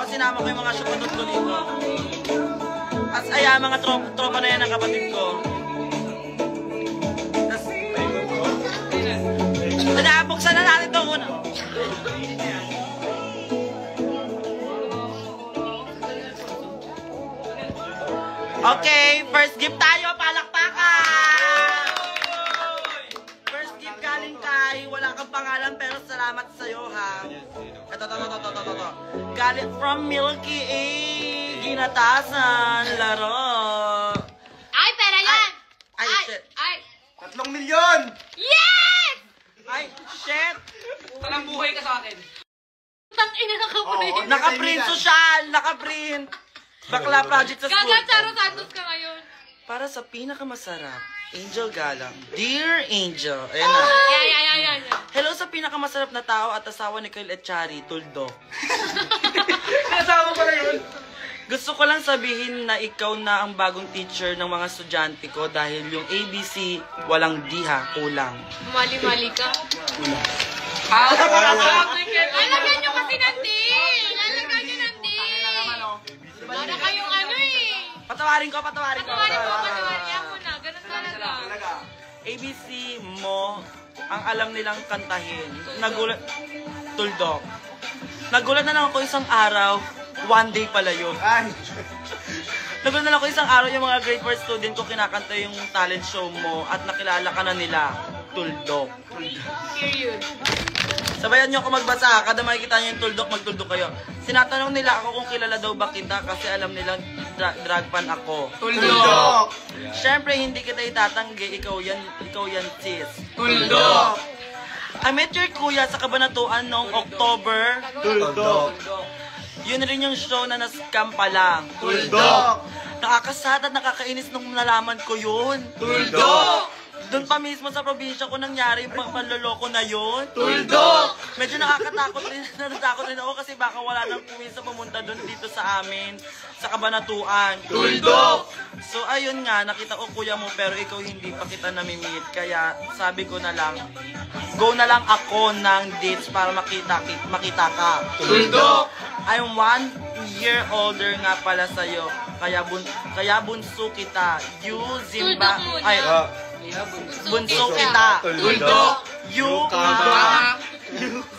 Oo, sinama ko yung mga syupunod ko dito. As aya, mga tropa na yan ng kapatid ko. Tapos, buksan na natin ito muna. Okay, first gift tayo, palakpakan! First gift galing kay, wala kang pangalan pero salamat sa'yo ha. Ito. Galing from Milky A. Ginatasan, laro. Ay, pera yan! Ay, shit. Ay! 3 milyon! Yes! Ay, shit. Walang buhay ka sa akin. Tang ina nakaprint. Nakaprint social, nakaprint. Bakla project sa school. Gaga, Charo Santos ka ngayon. Para sa pinakamasarap, Angel Galang. Dear Angel. Ayan na. Yan. Hello sa pinakamasarap na tao at asawa ni Kyle Echari, Tuldo. Kasama pala yun. Gusto ko lang sabihin na ikaw na ang bagong teacher ng mga estudyante ko dahil yung ABC, walang diha, kulang. Mali-mali ka. Lalagyan nyo kasi ng D. Lalagyan nyo ng D. Para kayong ano eh. Patawarin ko. Patawarin mo na. Ganun talaga. ABC mo, ang alam nilang kantahin. Tuldo. Nagulat na lang ako isang araw, one day pala yun. Nagulat na lang ako isang araw yung mga grade 4 student ko kinakanta yung talent show mo at nakilala ka na nila. Tuldok. Period. Sabayan niyo ako magbasa. Kada makikita niyo yung tuldok, magtuldok kayo. Sinatanong nila ako kung kilala daw ba kita kasi alam nilang drag fan ako. Tuldok! Siyempre, hindi kita itatanggi. Ikaw yan, sis. Tuldok! I met your kuya sa Kabanatuan noong October. Tuldok! Yun rin yung show na na-scam pa lang. Tuldok! Nakakasad at nakakainis nung nalaman ko yun. Tuldok! Doon pa mismo sa probinsya ko nangyari yung panloloko na yun. Tuldok! Medyo nakakatakot rin, natatakot rin ako kasi baka wala nang puwisa pumunta doon dito sa amin, sa Kabanatuan. Tuldok! So ayun nga, nakita ko kuya mo pero ikaw hindi pa kita namimit. Kaya sabi ko na lang, go na lang ako ng dates para makita ka. Tuldok! I'm 1 year older nga pala sa'yo. Kaya bunso kita. You, Zimba... Tuldok muna. Ay, bunso kita. Tuldok! You,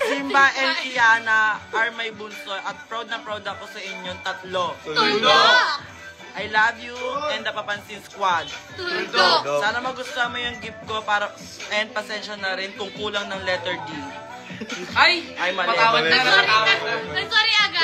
Zimba and Kiana are my bunso at proud na proud ako sa inyong tatlo. Tuldok! I love you and the Papansin Squad. Tuldok! Sana magustuhan mo yung gift ko para and pasensya na rin kung kulang ng letter D. Ay! Ay, mali. Patawad na. I'm sorry agad.